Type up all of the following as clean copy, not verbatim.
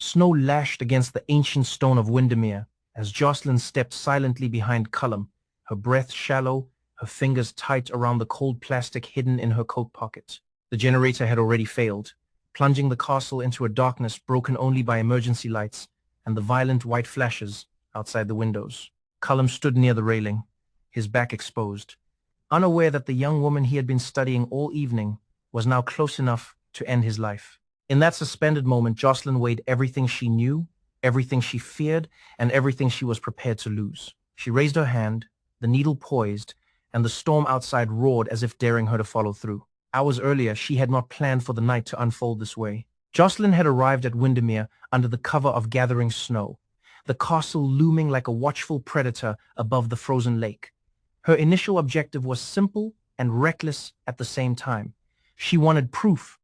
Snow lashed against the ancient stone of Wyndemere as Josslyn stepped silently behind Cullum, her breath shallow, her fingers tight around the cold plastic hidden in her coat pocket. The generator had already failed, plunging the castle into a darkness broken only by emergency lights and the violent white flashes outside the windows. Cullum stood near the railing, his back exposed, unaware that the young woman he had been studying all evening was now close enough to end his life. In that suspended moment, Josslyn weighed everything she knew, everything she feared, and everything she was prepared to lose. She raised her hand, the needle poised, and the storm outside roared as if daring her to follow through. Hours earlier, she had not planned for the night to unfold this way. Josslyn had arrived at Wyndemere under the cover of gathering snow, the castle looming like a watchful predator above the frozen lake. Her initial objective was simple and reckless at the same time. She wanted proof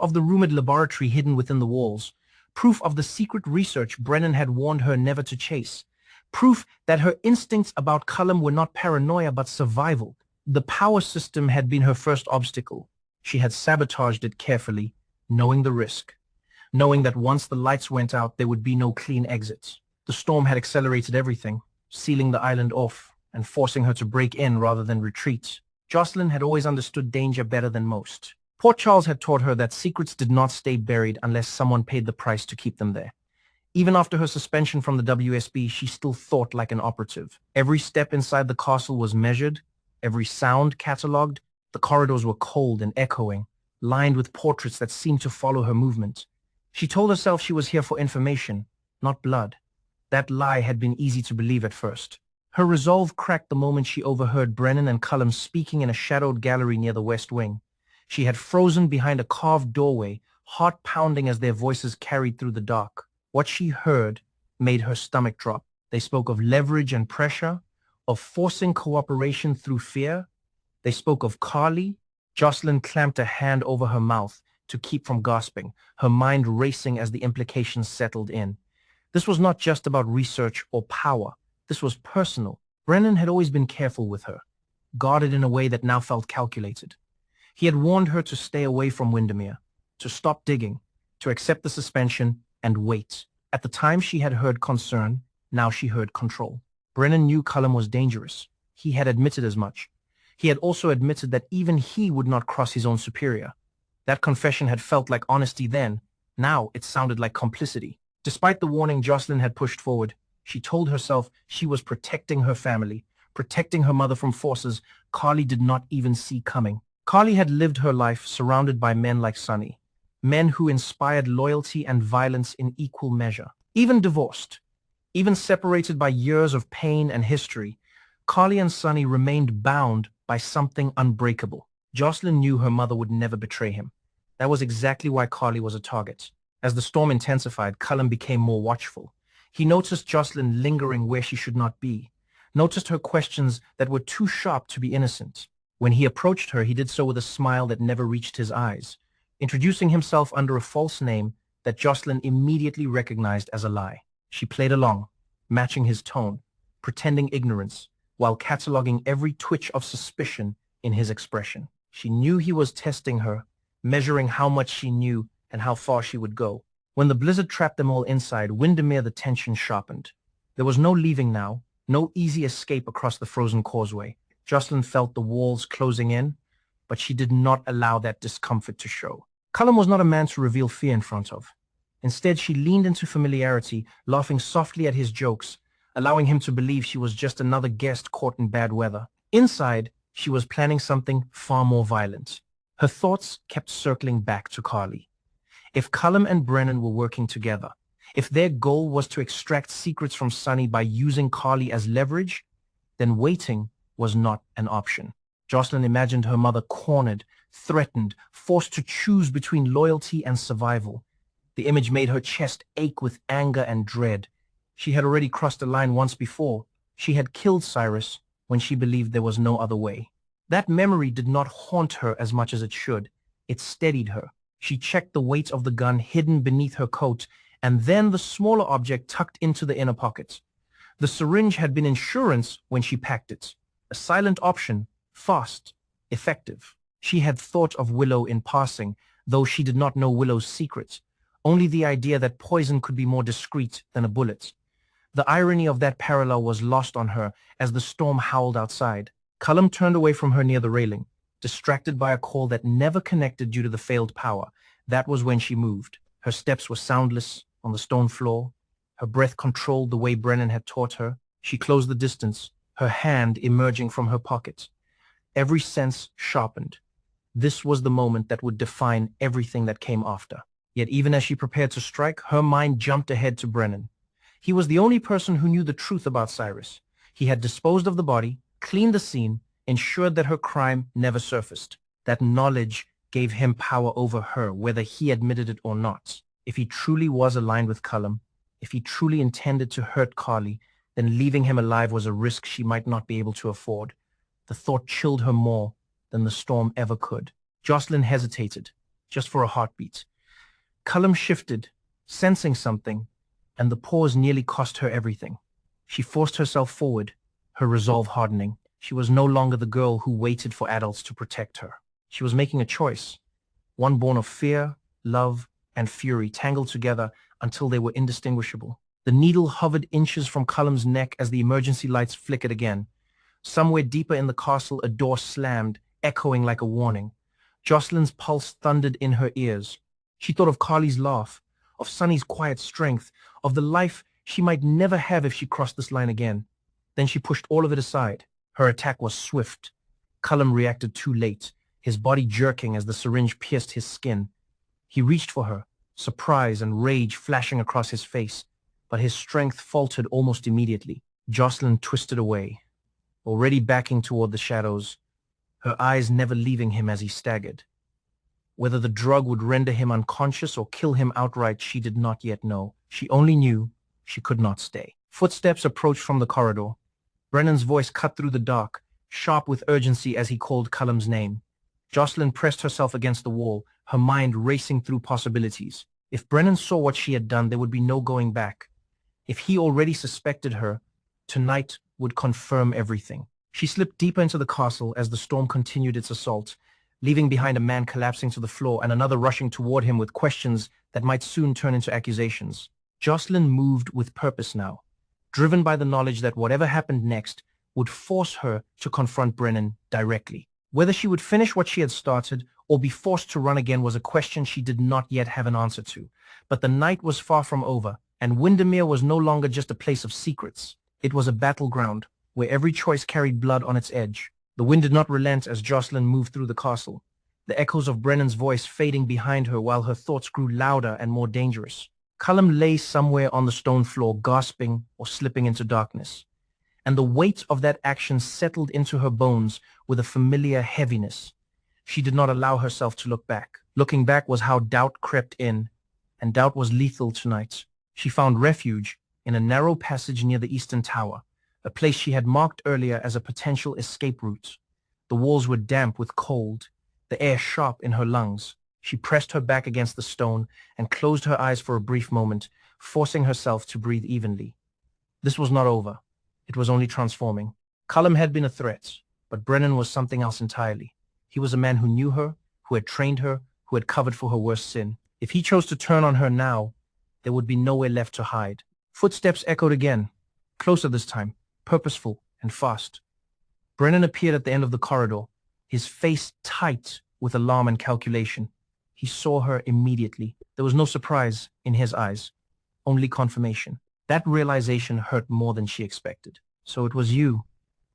of the rumored laboratory hidden within the walls, proof of the secret research Brennan had warned her never to chase, proof that her instincts about Cullum were not paranoia but survival. The power system had been her first obstacle. She had sabotaged it carefully, knowing the risk, knowing that once the lights went out there would be no clean exits. The storm had accelerated everything, sealing the island off and forcing her to break in rather than retreat. Josslyn had always understood danger better than most. Port Charles had taught her that secrets did not stay buried unless someone paid the price to keep them there. Even after her suspension from the WSB, she still thought like an operative. Every step inside the castle was measured, every sound catalogued. The corridors were cold and echoing, lined with portraits that seemed to follow her movement. She told herself she was here for information, not blood. That lie had been easy to believe at first. Her resolve cracked the moment she overheard Brennan and Cullum speaking in a shadowed gallery near the west wing. She had frozen behind a carved doorway, heart pounding as their voices carried through the dark. What she heard made her stomach drop. They spoke of leverage and pressure, of forcing cooperation through fear. They spoke of Carly. Josslyn clamped a hand over her mouth to keep from gasping, her mind racing as the implications settled in. This was not just about research or power. This was personal. Brennan had always been careful with her, guarded in a way that now felt calculated. He had warned her to stay away from Wyndemere, to stop digging, to accept the suspension and wait. At the time she had heard concern, now she heard control. Brennan knew Cullum was dangerous. He had admitted as much. He had also admitted that even he would not cross his own superior. That confession had felt like honesty then. Now it sounded like complicity. Despite the warning Josslyn had pushed forward, she told herself she was protecting her family, protecting her mother from forces Carly did not even see coming. Carly had lived her life surrounded by men like Sonny, men who inspired loyalty and violence in equal measure. Even divorced, even separated by years of pain and history, Carly and Sonny remained bound by something unbreakable. Josslyn knew her mother would never betray him. That was exactly why Carly was a target. As the storm intensified, Cullum became more watchful. He noticed Josslyn lingering where she should not be, noticed her questions that were too sharp to be innocent. When he approached her, he did so with a smile that never reached his eyes, introducing himself under a false name that Josslyn immediately recognized as a lie. She played along, matching his tone, pretending ignorance, while cataloging every twitch of suspicion in his expression. She knew he was testing her, measuring how much she knew and how far she would go. When the blizzard trapped them all inside Wyndemere, the tension sharpened. There was no leaving now, no easy escape across the frozen causeway. Josslyn felt the walls closing in, but she did not allow that discomfort to show. Cullum was not a man to reveal fear in front of. Instead, she leaned into familiarity, laughing softly at his jokes, allowing him to believe she was just another guest caught in bad weather. Inside, she was planning something far more violent. Her thoughts kept circling back to Carly. If Cullum and Brennan were working together, if their goal was to extract secrets from Sonny by using Carly as leverage, then waiting was not an option. Josslyn imagined her mother cornered, threatened, forced to choose between loyalty and survival. The image made her chest ache with anger and dread. She had already crossed a line once before. She had killed Cyrus when she believed there was no other way. That memory did not haunt her as much as it should. It steadied her. She checked the weight of the gun hidden beneath her coat, and then the smaller object tucked into the inner pocket. The syringe had been insurance when she packed it. A silent option, fast, effective. She had thought of Willow in passing, though she did not know Willow's secret. only the idea that poison could be more discreet than a bullet. The irony of that parallel was lost on her as the storm howled outside. Cullum turned away from her near the railing, distracted by a call that never connected due to the failed power. That was when she moved. Her steps were soundless on the stone floor, her breath controlled the way Brennan had taught her. She closed the distance, her hand emerging from her pocket. Every sense sharpened. This was the moment that would define everything that came after. Yet even as she prepared to strike, her mind jumped ahead to Brennan. He was the only person who knew the truth about Cyrus. He had disposed of the body, cleaned the scene, ensured that her crime never surfaced. That knowledge gave him power over her, whether he admitted it or not. If he truly was aligned with Cullum, if he truly intended to hurt Carly, then leaving him alive was a risk she might not be able to afford. The thought chilled her more than the storm ever could. Josslyn hesitated, just for a heartbeat. Cullum shifted, sensing something, and the pause nearly cost her everything. She forced herself forward, her resolve hardening. She was no longer the girl who waited for adults to protect her. She was making a choice, one born of fear, love, and fury tangled together until they were indistinguishable. The needle hovered inches from Cullum's neck as the emergency lights flickered again. Somewhere deeper in the castle, a door slammed, echoing like a warning. Josslyn's pulse thundered in her ears. She thought of Carly's laugh, of Sunny's quiet strength, of the life she might never have if she crossed this line again. Then she pushed all of it aside. Her attack was swift. Cullum reacted too late, his body jerking as the syringe pierced his skin. He reached for her, surprise and rage flashing across his face, but his strength faltered almost immediately. Josslyn twisted away, already backing toward the shadows, her eyes never leaving him as he staggered. Whether the drug would render him unconscious or kill him outright, she did not yet know. She only knew she could not stay. Footsteps approached from the corridor. Brennan's voice cut through the dark, sharp with urgency as he called Cullum's name. Josslyn pressed herself against the wall, her mind racing through possibilities. If Brennan saw what she had done, there would be no going back. If he already suspected her, tonight would confirm everything. She slipped deeper into the castle as the storm continued its assault, leaving behind a man collapsing to the floor and another rushing toward him with questions that might soon turn into accusations. Josslyn moved with purpose now, driven by the knowledge that whatever happened next would force her to confront Brennan directly. Whether she would finish what she had started or be forced to run again was a question she did not yet have an answer to. But the night was far from over, and Wyndemere was no longer just a place of secrets. It was a battleground where every choice carried blood on its edge. The wind did not relent as Josslyn moved through the castle, the echoes of Brennan's voice fading behind her while her thoughts grew louder and more dangerous. Cullum lay somewhere on the stone floor, gasping or slipping into darkness, and the weight of that action settled into her bones with a familiar heaviness. She did not allow herself to look back. Looking back was how doubt crept in, and doubt was lethal tonight. She found refuge in a narrow passage near the eastern tower, a place she had marked earlier as a potential escape route. The walls were damp with cold, the air sharp in her lungs. She pressed her back against the stone and closed her eyes for a brief moment, forcing herself to breathe evenly. This was not over. It was only transforming. Cullum had been a threat, but Brennan was something else entirely. He was a man who knew her, who had trained her, who had covered for her worst sin. If he chose to turn on her now, there would be nowhere left to hide. Footsteps echoed again, closer this time, purposeful and fast. Brennan appeared at the end of the corridor, his face tight with alarm and calculation. He saw her immediately. There was no surprise in his eyes, only confirmation. That realization hurt more than she expected. "So it was you,"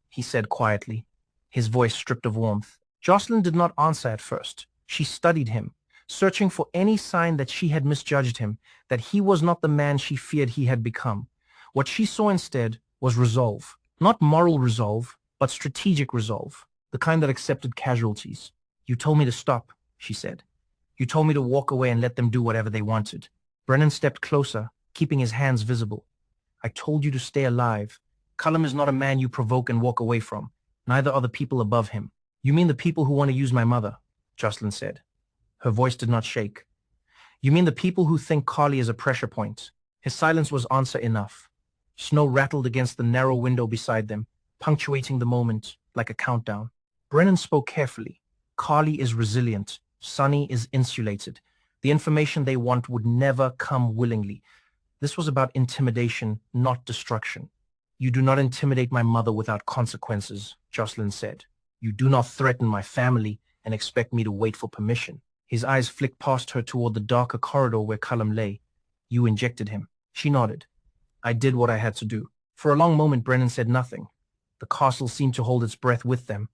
he said quietly, his voice stripped of warmth. Josslyn did not answer at first. She studied him, searching for any sign that she had misjudged him, that he was not the man she feared he had become. What she saw instead was resolve. Not moral resolve, but strategic resolve, the kind that accepted casualties. "You told me to stop," she said. "You told me to walk away and let them do whatever they wanted." Brennan stepped closer, keeping his hands visible. "I told you to stay alive. Cullum is not a man you provoke and walk away from. Neither are the people above him." "You mean the people who want to use my mother?" Josslyn said. Her voice did not shake. "You mean the people who think Carly is a pressure point?" His silence was answer enough. Snow rattled against the narrow window beside them, punctuating the moment like a countdown. Brennan spoke carefully. "Carly is resilient. Sunny is insulated. The information they want would never come willingly. This was about intimidation, not destruction. You do not intimidate my mother without consequences, Josslyn said. You do not threaten my family and expect me to wait for permission. His eyes flicked past her toward the darker corridor where Cullum lay. You injected him. She nodded. I did what I had to do. For a long moment, Brennan said nothing. The castle seemed to hold its breath with them.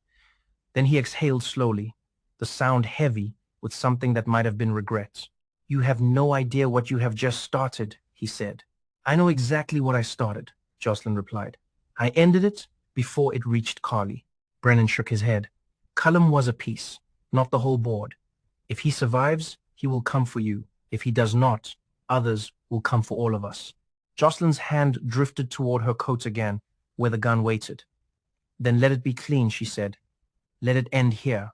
Then he exhaled slowly, the sound heavy with something that might have been regret. You have no idea what you have just started, he said. I know exactly what I started, Josslyn replied. I ended it before it reached Carly. Brennan shook his head. Cullum was a piece, not the whole board. If he survives, he will come for you. If he does not, others will come for all of us. Josslyn's hand drifted toward her coat again, where the gun waited. Then let it be clean, she said. Let it end here.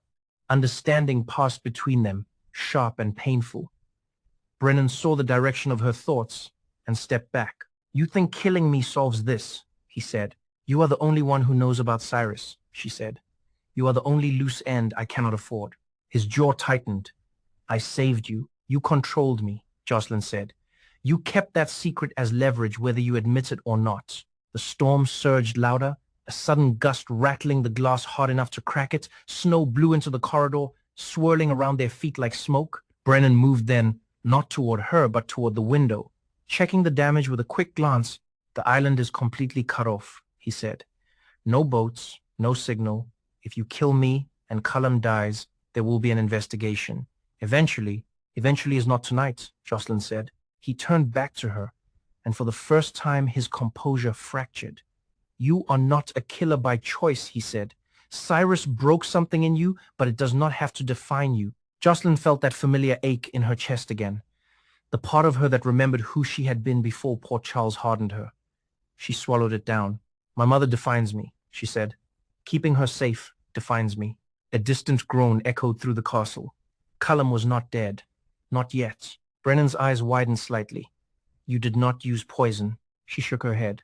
Understanding passed between them, sharp and painful. Brennan saw the direction of her thoughts and stepped back. You think killing me solves this, he said. You are the only one who knows about Cyrus, she said. You are the only loose end I cannot afford. His jaw tightened. I saved you. You controlled me, Josslyn said. You kept that secret as leverage whether you admit it or not. The storm surged louder, a sudden gust rattling the glass hard enough to crack it. Snow blew into the corridor, swirling around their feet like smoke. Brennan moved then, not toward her, but toward the window. Checking the damage with a quick glance, the island is completely cut off, he said. No boats, no signal. If you kill me and Cullum dies, there will be an investigation. Eventually is not tonight, Josslyn said. He turned back to her, and for the first time his composure fractured. You are not a killer by choice, he said. Cyrus broke something in you, but it does not have to define you. Josslyn felt that familiar ache in her chest again, the part of her that remembered who she had been before Port Charles hardened her. She swallowed it down. My mother defines me, she said. Keeping her safe defines me. A distant groan echoed through the castle. Cullum was not dead. Not yet. Brennan's eyes widened slightly. You did not use poison. She shook her head.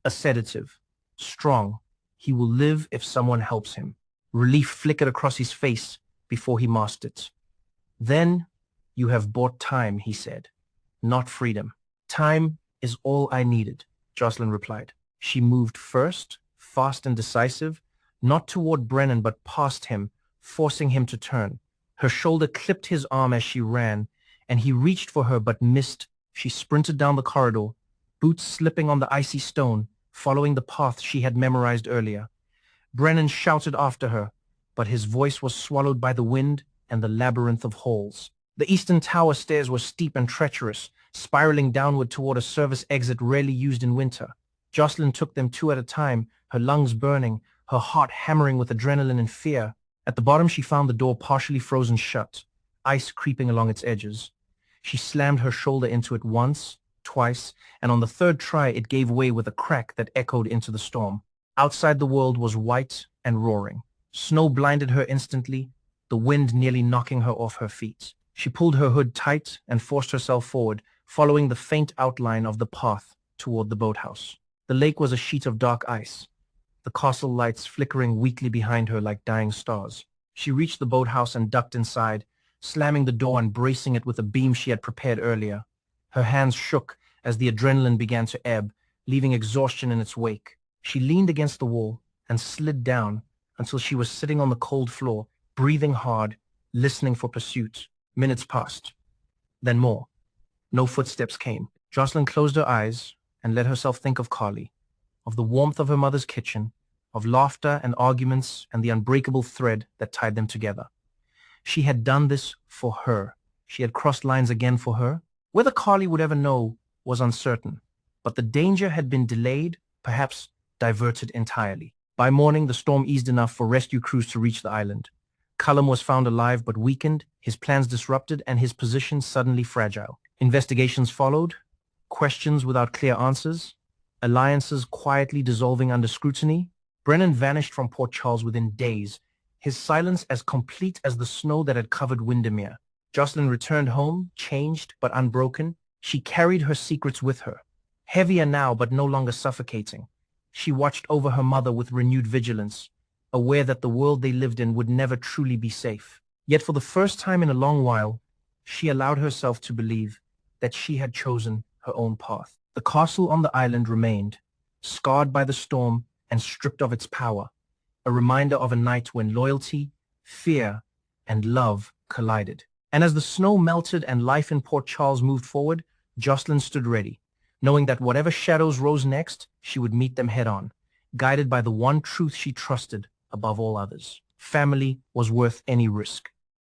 A sedative. Strong. He will live if someone helps him. Relief flickered across his face before he masked it. Then you have bought time, he said. Not freedom. Time is all I needed, Josslyn replied. She moved first, fast and decisive, not toward Brennan but past him, forcing him to turn. Her shoulder clipped his arm as she ran, and he reached for her but missed. She sprinted down the corridor, boots slipping on the icy stone, following the path she had memorized earlier. Brennan shouted after her, but his voice was swallowed by the wind and the labyrinth of halls. The eastern tower stairs were steep and treacherous, spiraling downward toward a service exit rarely used in winter. Josslyn took them two at a time, her lungs burning, her heart hammering with adrenaline and fear. At the bottom she found the door partially frozen shut, ice creeping along its edges. She slammed her shoulder into it once, twice, and on the third try it gave way with a crack that echoed into the storm. Outside the world was white and roaring. Snow blinded her instantly, the wind nearly knocking her off her feet. She pulled her hood tight and forced herself forward, following the faint outline of the path toward the boathouse. The lake was a sheet of dark ice, the castle lights flickering weakly behind her like dying stars. She reached the boathouse and ducked inside, slamming the door and bracing it with a beam she had prepared earlier. Her hands shook as the adrenaline began to ebb, leaving exhaustion in its wake. She leaned against the wall and slid down until she was sitting on the cold floor, breathing hard, listening for pursuit. Minutes passed. Then more. No footsteps came. Josslyn closed her eyes and let herself think of Carly, of the warmth of her mother's kitchen, of laughter and arguments and the unbreakable thread that tied them together. She had done this for her. She had crossed lines again for her. Whether Carly would ever know was uncertain, but the danger had been delayed, perhaps diverted entirely. By morning, the storm eased enough for rescue crews to reach the island. Cullum was found alive but weakened, his plans disrupted, and his position suddenly fragile. Investigations followed, questions without clear answers, alliances quietly dissolving under scrutiny. Brennan vanished from Port Charles within days, his silence as complete as the snow that had covered Wyndemere. Josslyn returned home, changed but unbroken. She carried her secrets with her, heavier now but no longer suffocating. She watched over her mother with renewed vigilance, aware that the world they lived in would never truly be safe. Yet for the first time in a long while, she allowed herself to believe that she had chosen her own path. The castle on the island remained, scarred by the storm and stripped of its power, a reminder of a night when loyalty, fear, and love collided. And as the snow melted and life in Port Charles moved forward, Josslyn stood ready, knowing that whatever shadows rose next, she would meet them head-on, guided by the one truth she trusted above all others. Family was worth any risk.